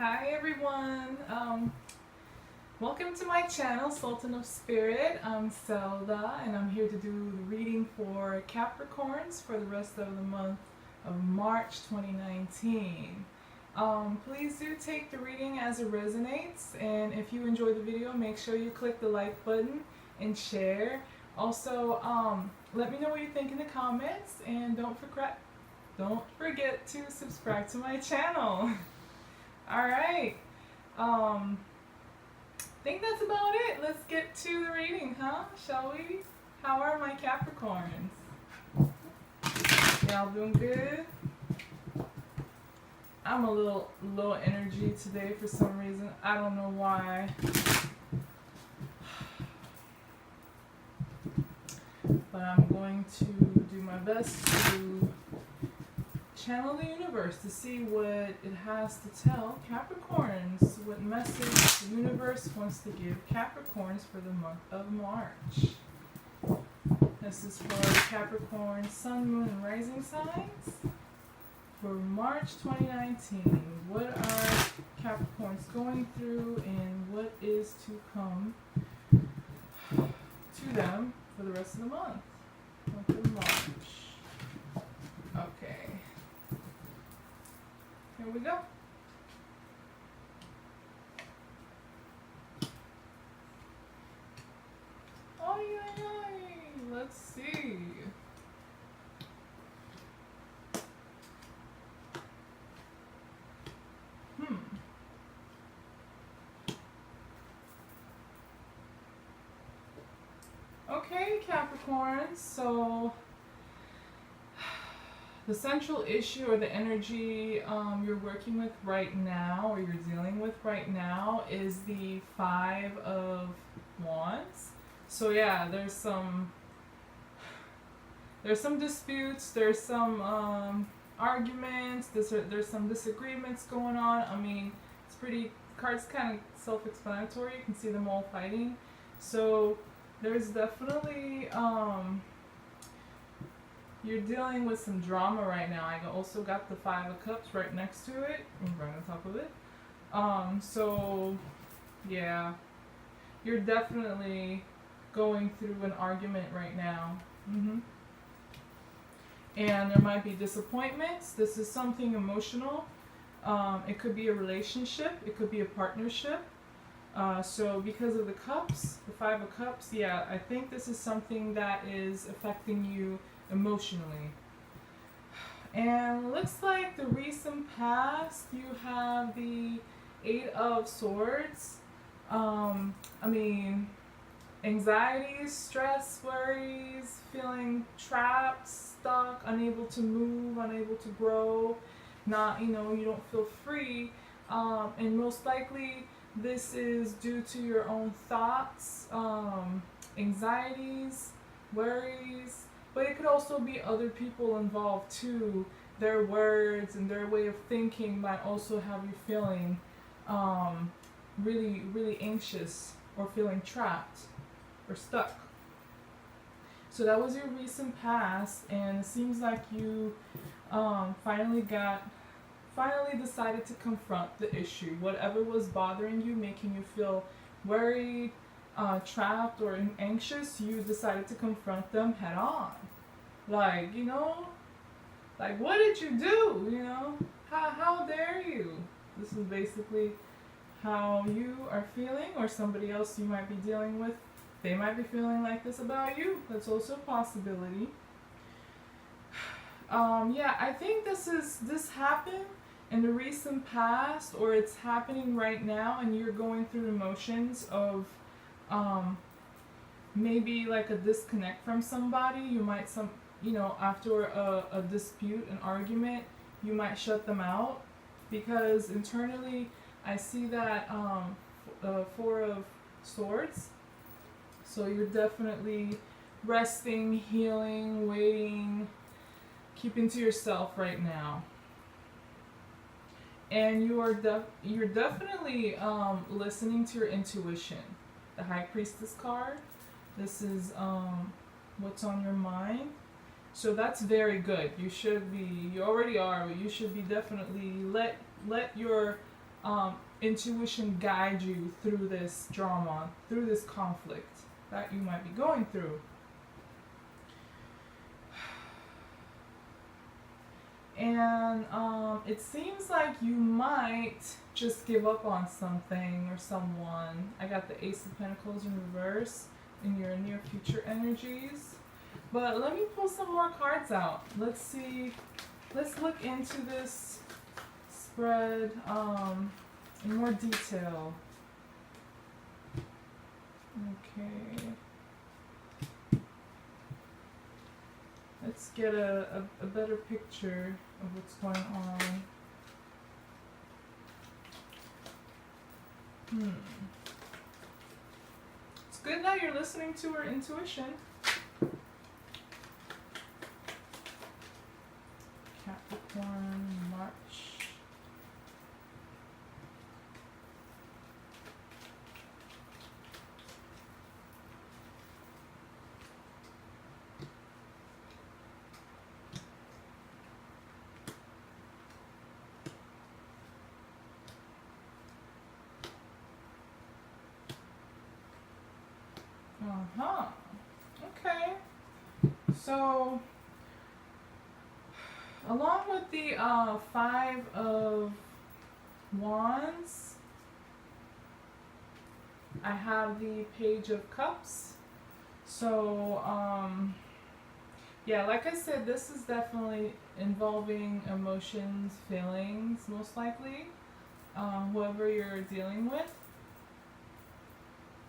Hi everyone. Welcome to my channel, Sultan of Spirit. I'm Zelda, and I'm here to do the reading for Capricorns for the rest of the month of March 2019. Please do take the reading as it resonates, and if you enjoy the video, make sure you click the like button and share. Also, let me know what you think in the comments, and don't forget to subscribe to my channel. Alright, think that's about it. Let's get to the reading, huh? Shall we? How are my Capricorns? Y'all doing good? I'm a little low energy today for some reason. I don't know why. But I'm going to do my best to channel the universe to see what it has to tell Capricorns, what message the universe wants to give Capricorns for the month of March. This is for Capricorn, Sun, Moon, and Rising signs for March 2019. What are Capricorns going through and what is to come to them for the rest of the month of March? Okay. Here we go. Ay, ay, ay. Let's see. Okay, Capricorn. So the central issue or the energy you're working with right now or you're dealing with right now is the Five of Wands. So yeah, there's some disputes, there's some arguments, there's some disagreements going on. I mean, it's pretty, cards kind of self-explanatory. You can see them all fighting. So there's definitely you're dealing with some drama right now. I also got the Five of Cups right next to it, right on top of it. So yeah, you're definitely going through an argument right now. And there might be disappointments. This is something emotional. It could be a relationship. It could be a partnership. So because of the cups, the Five of Cups, yeah, I think this is something that is affecting you emotionally. And looks like the recent past, you have the Eight of Swords. I mean, anxieties, stress, worries, feeling trapped, stuck, unable to move, unable to grow, not, you don't feel free. And most likely this is due to your own thoughts, anxieties, worries, but it could also be other people involved too. Their words and their way of thinking might also have you feeling really, really anxious or feeling trapped or stuck. So that was your recent past, and it seems like you finally decided to confront the issue. Whatever was bothering you, making you feel worried, trapped, or anxious, you decided to confront them head on. Like, like, what did you do? How dare you? This is basically how you are feeling, or somebody else you might be dealing with. They might be feeling like this about you. That's also a possibility. Yeah, I think this happened in the recent past, or it's happening right now, and you're going through emotions of maybe like a disconnect from somebody. You might after a dispute, an argument, you might shut them out, because internally I see that Four of Swords. So you're definitely resting, healing, waiting, keeping to yourself right now. And you're definitely listening to your intuition. The High Priestess card. This is what's on your mind. So that's very good. You already are, but you should be definitely let your intuition guide you through this drama, through this conflict that you might be going through. And it seems like you might just give up on something or someone. I got the Ace of Pentacles in reverse in your near future energies. But let me pull some more cards out. Let's see. Let's look into this spread in more detail. Okay. Let's get a better picture of what's going on. It's good that you're listening to her intuition. Capricorn, March. Okay. So, along with the Five of Wands, I have the Page of Cups. So, yeah, like I said, this is definitely involving emotions, feelings, most likely, whoever you're dealing with.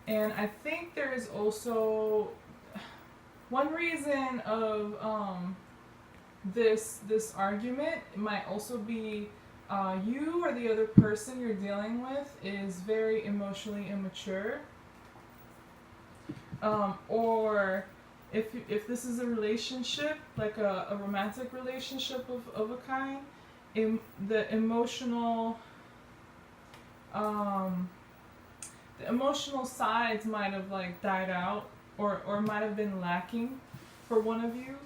And I think there is also one reason of this argument. It might also be you or the other person you're dealing with is very emotionally immature, or if this is a relationship, like a romantic relationship of a kind, the emotional sides might have like died out, or might have been lacking for one of you,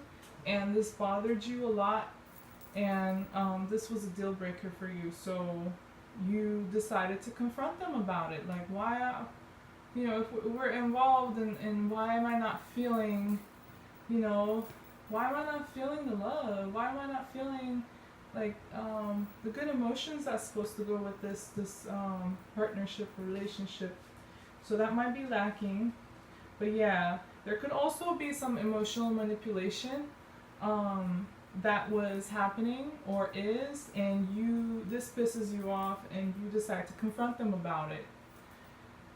and this bothered you a lot, and this was a deal breaker for you, so you decided to confront them about it. Like, why, if we're involved, and why am I not feeling, why am I not feeling the love? Why am I not feeling like the good emotions that's supposed to go with this partnership or relationship? So that might be lacking. But yeah, there could also be some emotional manipulation that was happening or is, and this pisses you off, and you decide to confront them about it.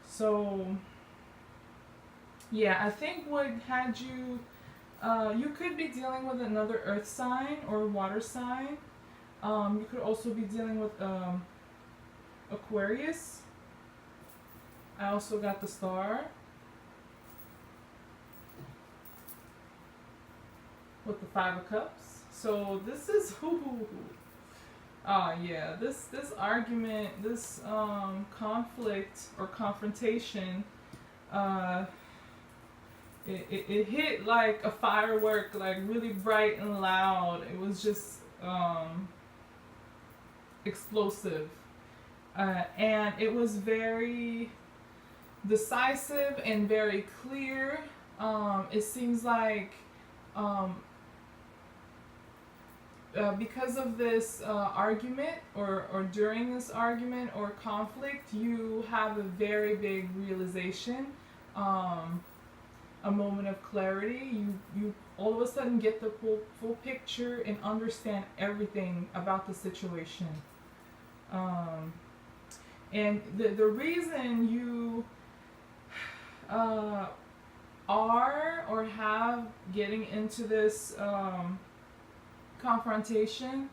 So yeah, I think what had you, you could be dealing with another earth sign or water sign. You could also be dealing with Aquarius. I also got the Star with the Five of Cups. So this is yeah, this argument, this conflict or confrontation, it hit like a firework, like really bright and loud. It was just explosive, and it was very decisive and very clear. It seems like because of this argument, or during this argument or conflict, you have a very big realization, a moment of clarity. You all of a sudden get the full picture and understand everything about the situation. And the reason you are or have getting into this confrontation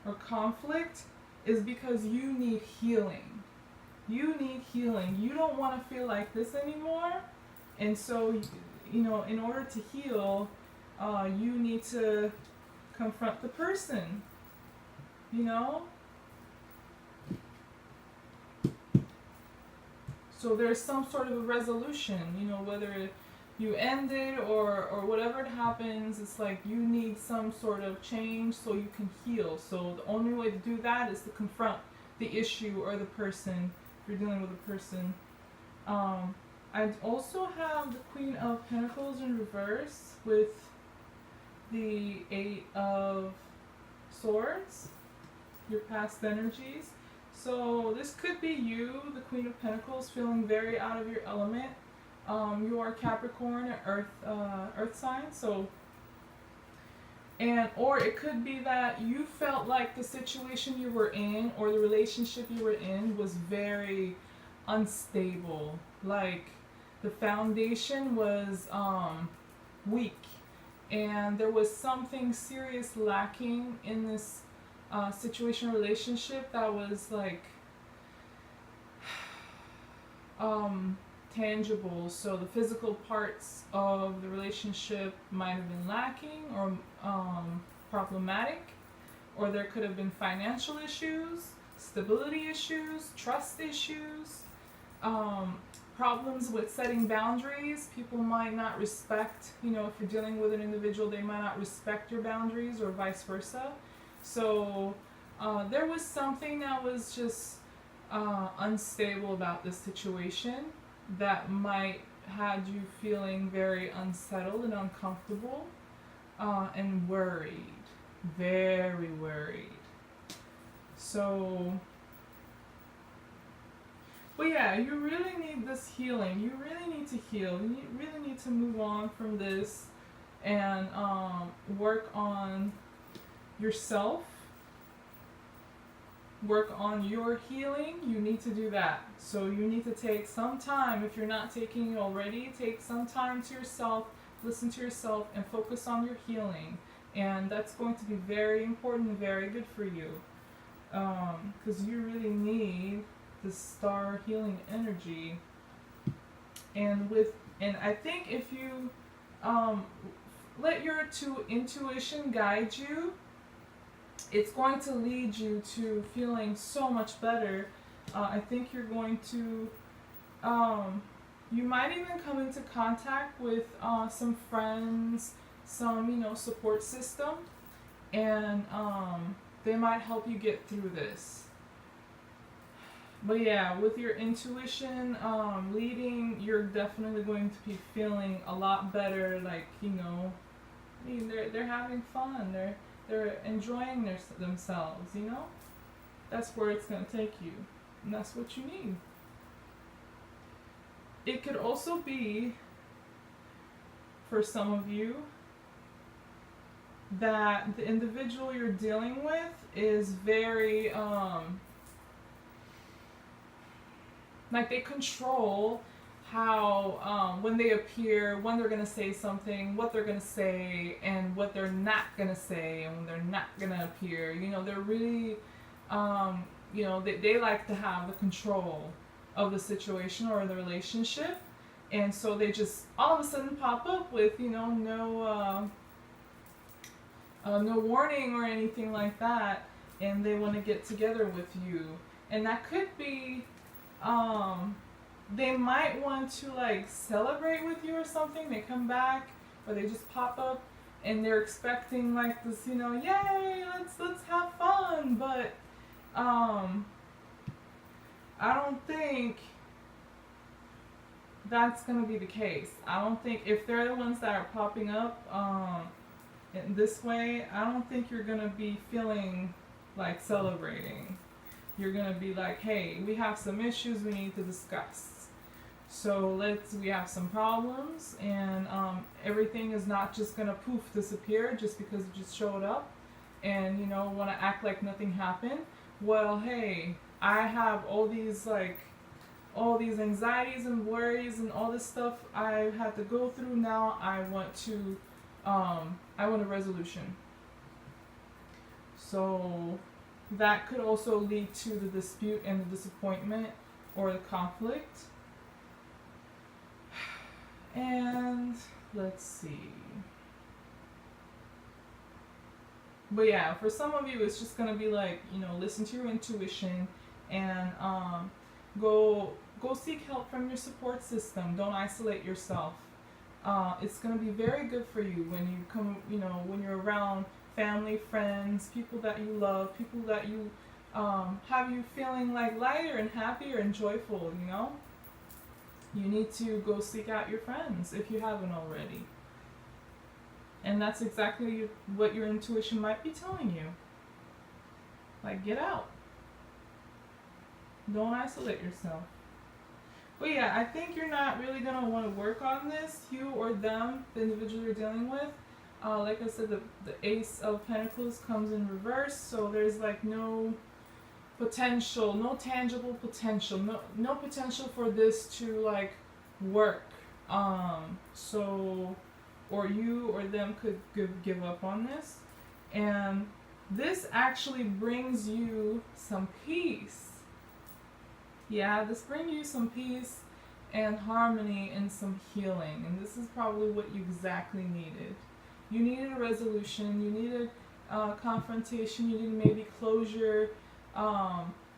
or conflict is because you need healing. You need healing. You don't want to feel like this anymore. And so, in order to heal, you need to confront the person. So there's some sort of a resolution, whether you end it or whatever it happens. It's like you need some sort of change so you can heal. So the only way to do that is to confront the issue or the person, if you're dealing with a person. I also have the Queen of Pentacles in reverse with the Eight of Swords, your past energies. So this could be you, the Queen of Pentacles, feeling very out of your element. You are Capricorn, earth sign, so, and or it could be that you felt like the situation you were in or the relationship you were in was very unstable. Like the foundation was weak, and there was something serious lacking in this situation, relationship, that was like tangible. So the physical parts of the relationship might have been lacking or problematic, or there could have been financial issues, stability issues, trust issues, problems with setting boundaries. People might not respect, if you're dealing with an individual, they might not respect your boundaries, or vice versa. So there was something that was just unstable about this situation that might had you feeling very unsettled and uncomfortable, and worried, very worried. So, but yeah, you really need this healing. You really need to heal. You really need to move on from this and work on yourself, work on your healing. You need to do that. So you need to take some time. If you're not taking it already, take some time to yourself, listen to yourself, and focus on your healing. And that's going to be very important and very good for you, because you really need the star healing energy. And I think if you let your intuition guide you, it's going to lead you to feeling so much better. I think you're going to, you might even come into contact with some friends, some, support system, and they might help you get through this. But yeah, with your intuition leading, you're definitely going to be feeling a lot better. Like, they're having fun. They're enjoying themselves, That's where it's going to take you. And that's what you need. It could also be, for some of you, that the individual you're dealing with is very, like they control how, when they appear, when they're going to say something, what they're going to say, and what they're not going to say, and when they're not going to appear. They're really, they like to have the control of the situation or the relationship. And so they just all of a sudden pop up with, no warning or anything like that. And they want to get together with you. And that could be, they might want to like celebrate with you or something. They come back, or they just pop up, and they're expecting like this, yay, let's have fun. But I don't think that's gonna be the case. I don't think, if they're the ones that are popping up in this way, I don't think you're gonna be feeling like celebrating. You're gonna be like, hey, we have some issues we need to discuss. So we have some problems, and everything is not just gonna poof disappear just because you just showed up and want to act like nothing happened. Well, hey, I have all these anxieties and worries and all this stuff I had to go through. Now I want a resolution. So that could also lead to the dispute and the disappointment or the conflict. And let's see. But yeah, for some of you, it's just gonna be like, listen to your intuition and go seek help from your support system. Don't isolate yourself. It's gonna be very good for you when you come, when you're around family, friends, people that you love, people that you have you feeling like lighter and happier and joyful, you know? You need to go seek out your friends if you haven't already. And that's exactly what your intuition might be telling you. Like, get out. Don't isolate yourself. But yeah, I think you're not really going to want to work on this, you or them, the individual you're dealing with. Like I said, the Ace of Pentacles comes in reverse, so there's like no potential, no tangible potential, no potential for this to like work. So, or you or them could give up on this. And this actually brings you some peace. Yeah, this brings you some peace and harmony and some healing. And this is probably what you exactly needed. You needed a resolution, you needed confrontation, you needed maybe closure.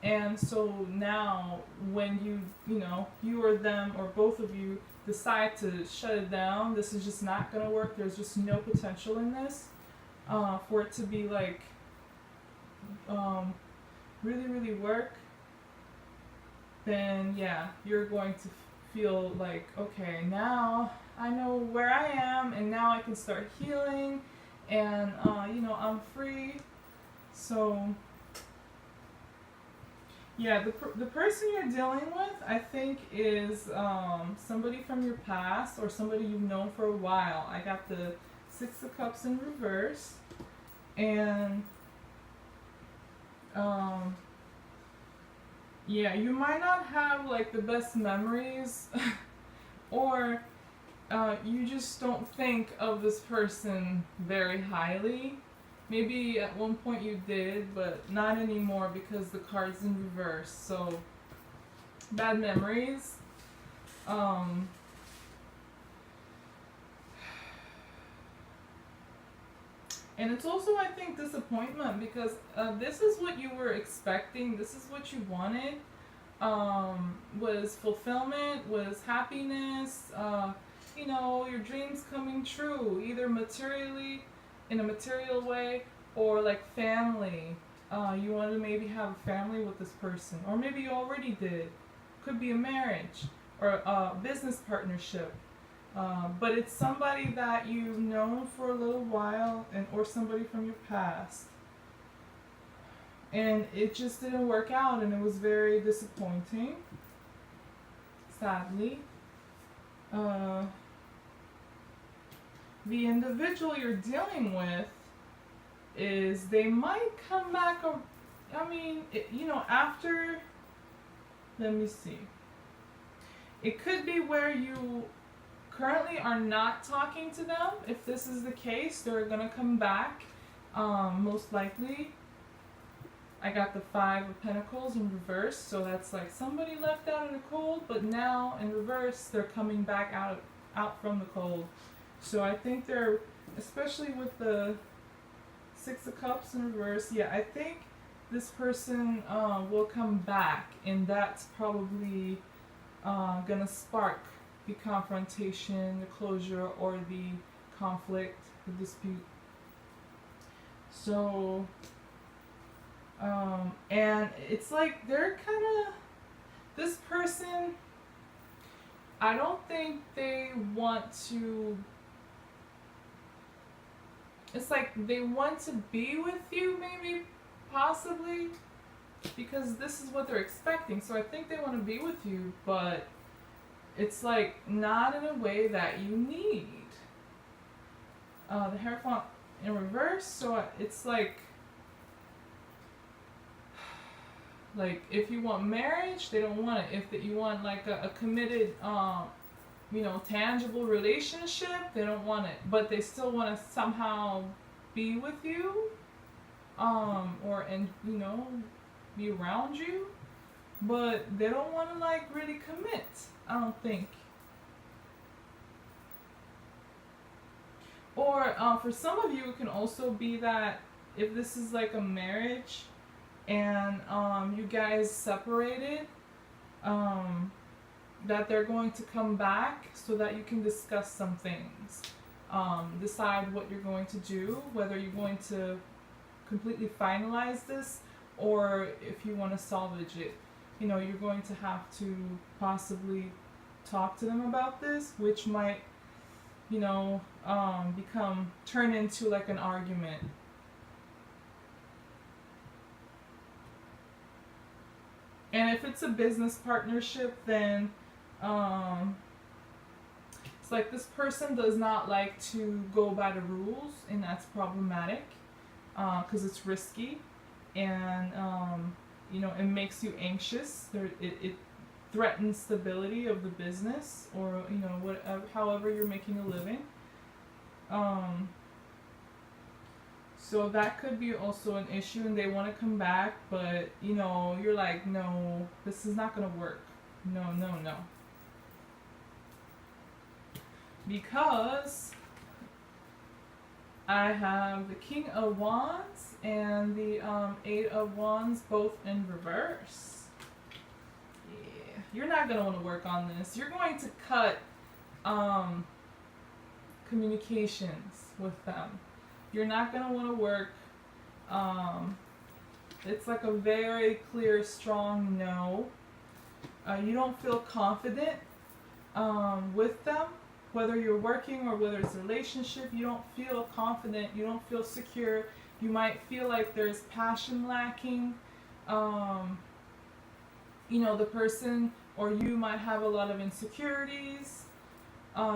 And so now when you or them or both of you decide to shut it down, this is just not going to work. There's just no potential in this for it to be like really, really work. Then yeah, you're going to feel like, okay, now I know where I am, and now I can start healing, and I'm free. So yeah, the person you're dealing with, I think, is somebody from your past or somebody you've known for a while. I got the Six of Cups in reverse, and yeah, you might not have like the best memories or you just don't think of this person very highly. Maybe at one point you did, but not anymore because the card's in reverse. So, bad memories. And it's also, I think, disappointment because this is what you were expecting. This is what you wanted. Was fulfillment, was happiness, your dreams coming true, either materially, in a material way, or like family. You wanted to maybe have a family with this person, or maybe you already did. Could be a marriage or a business partnership. But it's somebody that you've known for a little while, or somebody from your past. And it just didn't work out, and it was very disappointing, sadly. The individual you're dealing with they might come back, after, let me see. It could be where you currently are not talking to them. If this is the case, they're going to come back, most likely. I got the Five of Pentacles in reverse, so that's like somebody left out in the cold, but now in reverse, they're coming back out from the cold. So I think they're, especially with the Six of Cups in reverse, yeah, I think this person will come back, and that's probably gonna spark the confrontation, the closure, or the conflict, the dispute. So, and it's like they're kind of, this person, I don't think they want to, it's like they want to be with you, maybe, possibly, because this is what they're expecting. So I think they want to be with you, but it's like not in a way that you need. The Hierophant in reverse, so it's like if you want marriage, they don't want it. If you want like a committed, tangible relationship, they don't want it. But they still want to somehow be with you, be around you. But they don't want to like really commit, I don't think. Or for some of you, it can also be that if this is like a marriage and you guys separated, that they're going to come back so that you can discuss some things. Decide what you're going to do, whether you're going to completely finalize this or if you want to salvage it. You know, you're going to have to possibly talk to them about this, which might, you know, turn into like an argument. And if it's a business partnership, then it's like this person does not like to go by the rules, and that's problematic because it's risky, and you know, it makes you anxious. It threatens stability of the business, or you know, whatever, however you're making a living. So that could be also an issue, and they want to come back, but you know, you're like, no, this is not gonna work. No, no, no. Because I have the King of Wands and the Eight of Wands both in reverse. Yeah, you're not gonna want to work on this. You're going to cut communications with them. You're not going to want to work. It's like a very clear, strong no. You don't feel confident with them, whether you're working or whether it's a relationship. You don't feel confident. You don't feel secure. You might feel like there's passion lacking. You know, the person or you might have a lot of insecurities.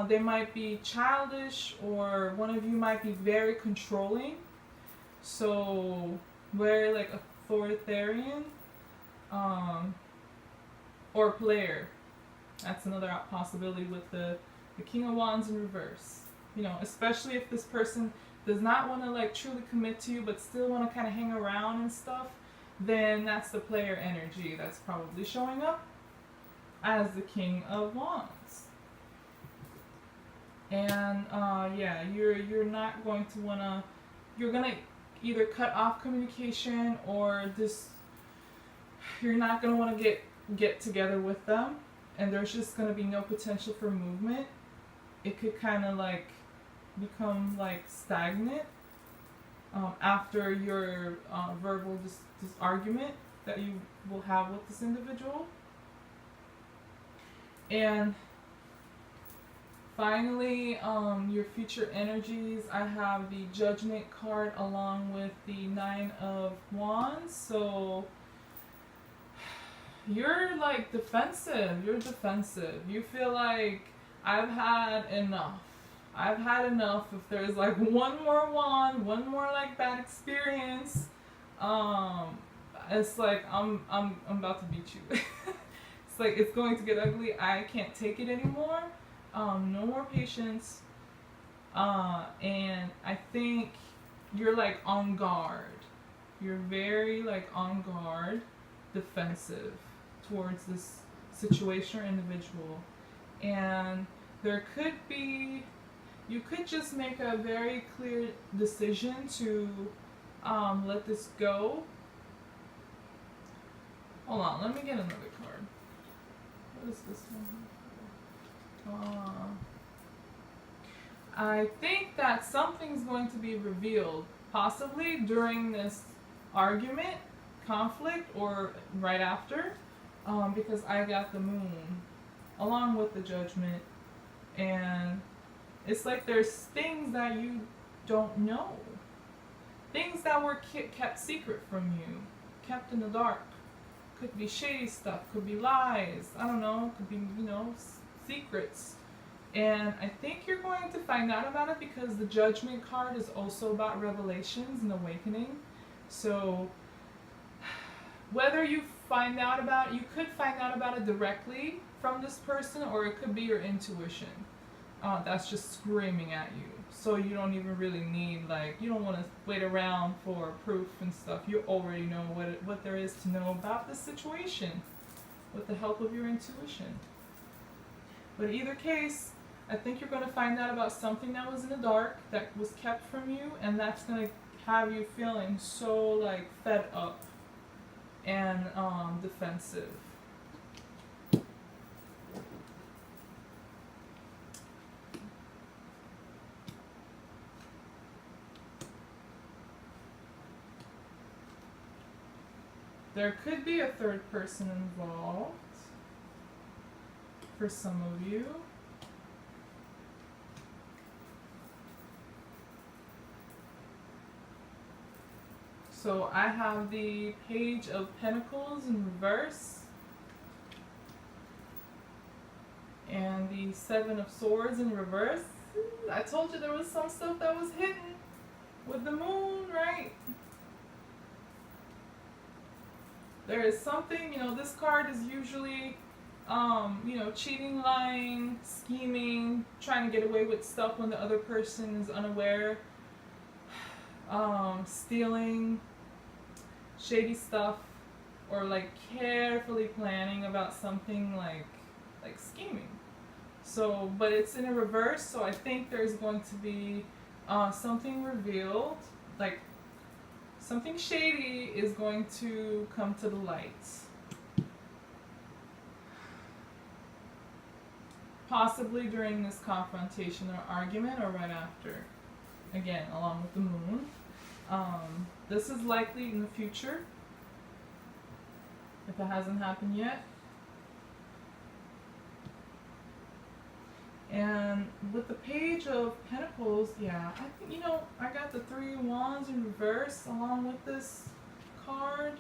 They might be childish, or one of you might be very controlling, so very like authoritarian, or player. That's another possibility with the King of Wands in reverse. You know, especially if this person does not want to like truly commit to you, but still want to kind of hang around and stuff, then that's the player energy that's probably showing up as the King of Wands. And yeah, you're not going to wanna. You're gonna either cut off communication, or this. You're not gonna want to get together with them, and there's just gonna be no potential for movement. It could kind of like become like stagnant after your verbal this argument that you will have with this individual. And finally, your future energies, I have the Judgment card along with the Nine of Wands. So you're like defensive. You're defensive. You feel like I've had enough. I've had enough. If there's like one more wand, one more like bad experience, it's like I'm about to beat you. It's like it's going to get ugly. I can't take it anymore. No more patience, and I think you're like on guard. You're very like on guard, defensive towards this situation or individual, and there could be, you could just make a very clear decision to let this go. Hold on, let me get another card. What is this one? I think that something's going to be revealed, possibly during this argument, conflict, or right after, because I got the Moon along with the Judgment, and it's like there's things that you don't know, things that were kept secret from you, kept in the dark. Could be shady stuff, could be lies, I don't know, could be, you know, secrets. And I think you're going to find out about it, because the Judgment card is also about revelations and awakening. So whether you find out about it, you could find out about it directly from this person, or it could be your intuition that's just screaming at you. So you don't even really need, like, you don't want to wait around for proof and stuff. You already know what there is to know about this situation with the help of your intuition. But in either case, I think you're going to find out about something that was in the dark, that was kept from you, and that's going to have you feeling so like fed up and defensive. There could be a third person involved for some of you. So I have the Page of Pentacles in reverse and the Seven of Swords in reverse. I told you there was some stuff that was hidden with the moon, right? There is something, this card is usually, cheating, lying, scheming, trying to get away with stuff when the other person is unaware, stealing, shady stuff, or like carefully planning about something like scheming. So, but it's in a reverse, so I think there's going to be something revealed, like something shady is going to come to the light. Possibly during this confrontation or argument or right after. Again, along with the moon. This is likely in the future, if it hasn't happened yet. And with the Page of Pentacles, yeah, I think, I got the Three of Wands in reverse along with this card.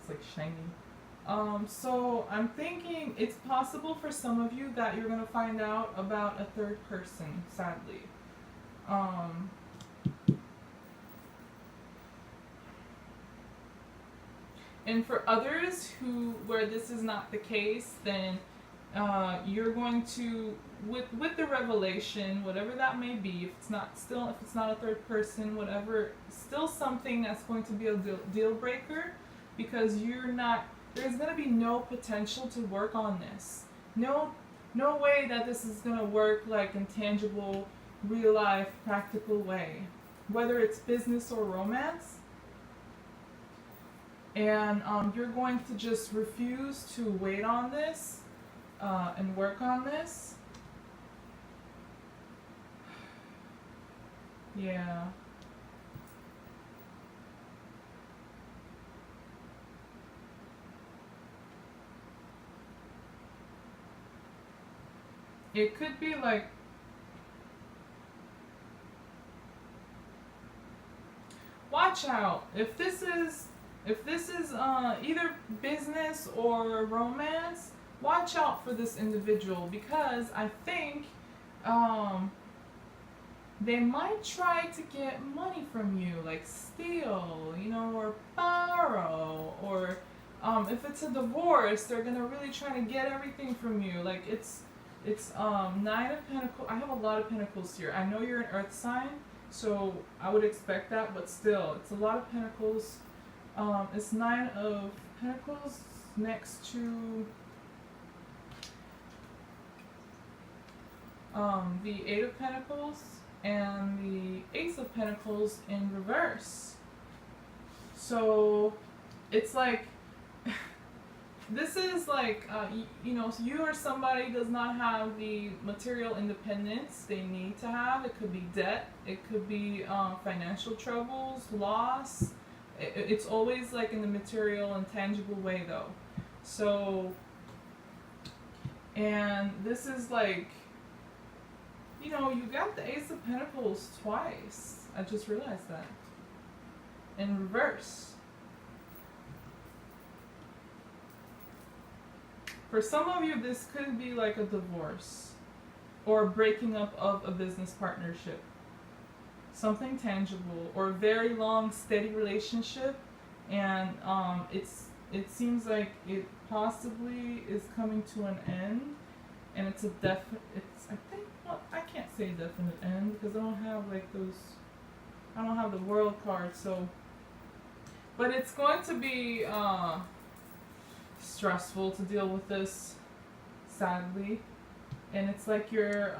It's like shiny. So I'm thinking it's possible for some of you that you're going to find out about a third person, sadly. And for others where this is not the case, then you're going to, with the revelation, whatever that may be, if it's not a third person, whatever, still something that's going to be a deal breaker, because there's going to be no potential to work on this. No way that this is going to work like in tangible, real life, practical way, whether it's business or romance. And you're going to just refuse to wait on this and work on this. Yeah. It could be like, watch out. If this is either business or romance, watch out for this individual, because I think they might try to get money from you, like steal, or borrow, or if it's a divorce, they're gonna really try to get everything from you. Like it's Nine of Pentacles. I have a lot of Pentacles here. I know you're an Earth sign, so I would expect that, but still, it's a lot of Pentacles. It's Nine of Pentacles next to the Eight of Pentacles and the Ace of Pentacles in reverse. So it's like this is like you or somebody does not have the material independence they need to have. It could be debt, it could be financial troubles, loss. It's always like in the material and tangible way though. So, and this is like, you got the Ace of Pentacles twice. I just realized that. In reverse. For some of you, this could be like a divorce or breaking up of a business partnership. Something tangible or a very long, steady relationship, and it seems like it possibly is coming to an end, and it's a I can't say definite end because I don't have I don't have the World card, so, but it's going to be stressful to deal with this, sadly, and it's like you're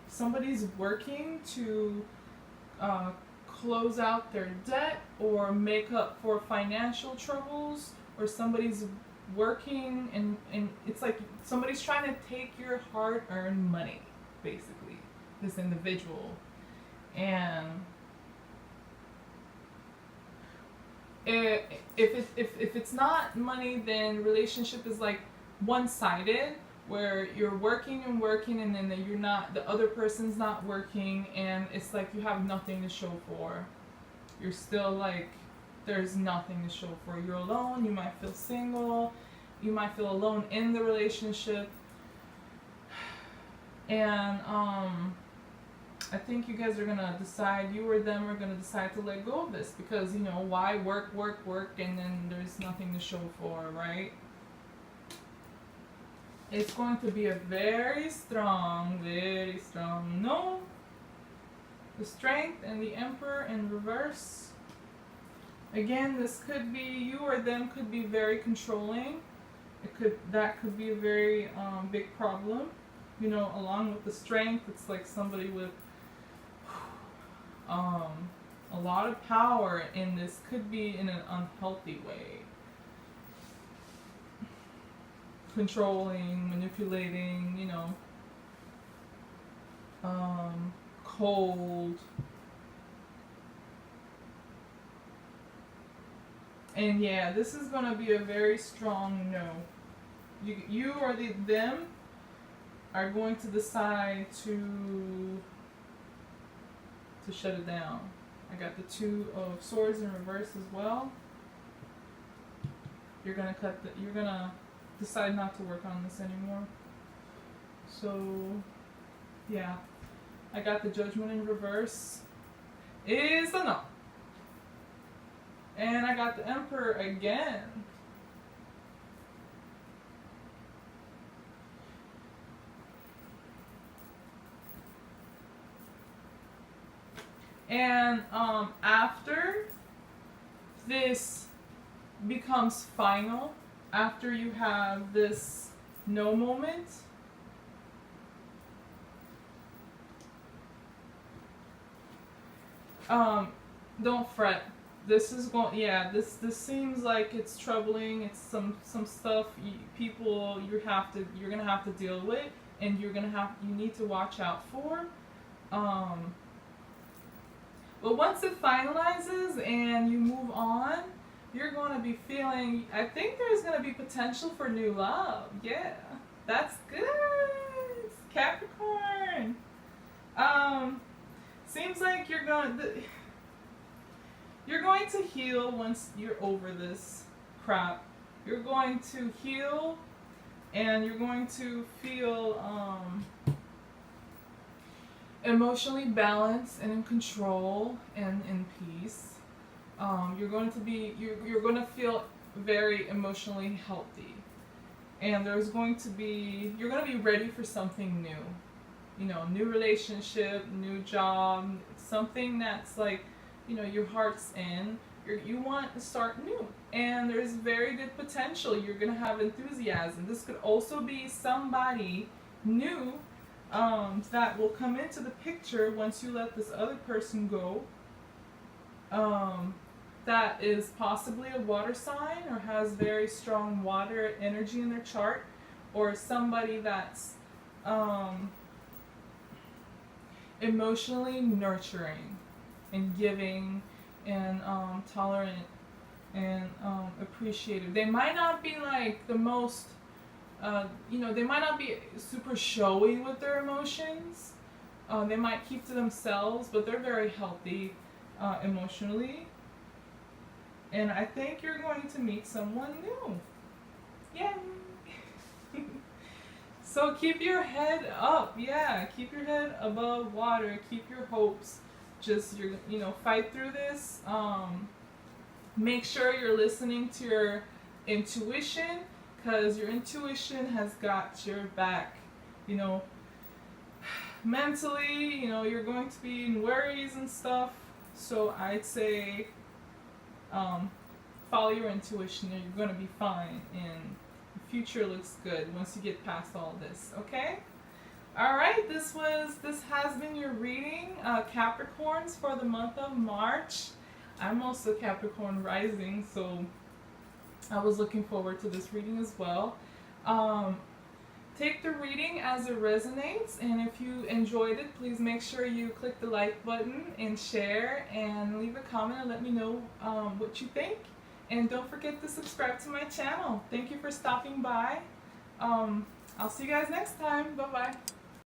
somebody's working to close out their debt or make up for financial troubles, or somebody's working and it's like somebody's trying to take your hard-earned money, basically, this individual. And If it's not money, then relationship is like one-sided, where you're working and working, and then you're not, the other person's not working, and it's like you have nothing to show for. You're still like, there's nothing to show for. You're alone. You might feel single. You might feel alone in the relationship. And I think you guys are gonna decide, you or them are gonna decide to let go of this, because, you know, why work, and then there's nothing to show for, right? It's going to be a very strong no. The Strength and the Emperor in reverse. Again, this could be, you or them could be very controlling. That could be a very big problem. You know, along with the Strength, it's like somebody with a lot of power, and this could be in an unhealthy way. Controlling, manipulating, you know, cold. And yeah, this is going to be a very strong no. You or them are going to decide to shut it down. I got the Two of Swords in reverse as well. You're gonna decide not to work on this anymore. So yeah, I got the Judgment in reverse. Is a no. And I got the Emperor again. And after this becomes final, after you have this no moment, don't fret. This is going, yeah, this seems like it's troubling. It's some stuff you're gonna have to deal with, and you need to watch out for. But once it finalizes and you move on, you're going to be feeling, I think there's going to be potential for new love. Yeah, that's good, Capricorn. Seems like you're going to heal once you're over this crap. You're going to heal, and you're going to feel emotionally balanced and in control and in peace. You're going to feel very emotionally healthy, and you're going to be ready for something new. You know, new relationship, new job, something that's like, you know, your heart's in. You want to start new, and there's very good potential. You're gonna have enthusiasm. This could also be somebody new that will come into the picture once you let this other person go. That is possibly a water sign, or has very strong water energy in their chart, or somebody that's emotionally nurturing and giving and tolerant and appreciative. They might not be like the most, they might not be super showy with their emotions. They might keep to themselves, but they're very healthy emotionally. And I think you're going to meet someone new. Yeah. So keep your head up. Yeah, keep your head above water. Keep your hopes. Just, fight through this. Make sure you're listening to your intuition, because your intuition has got your back. Mentally, you're going to be in worries and stuff. So I'd say follow your intuition, and you're going to be fine. And the future looks good once you get past all this. Okay? Alright, this has been your reading, Capricorns, for the month of March. I'm also Capricorn rising, so I was looking forward to this reading as well. take the reading as it resonates, and if you enjoyed it, please make sure you click the like button and share and leave a comment and let me know what you think. And don't forget to subscribe to my channel. Thank you for stopping by. I'll see you guys next time. Bye bye.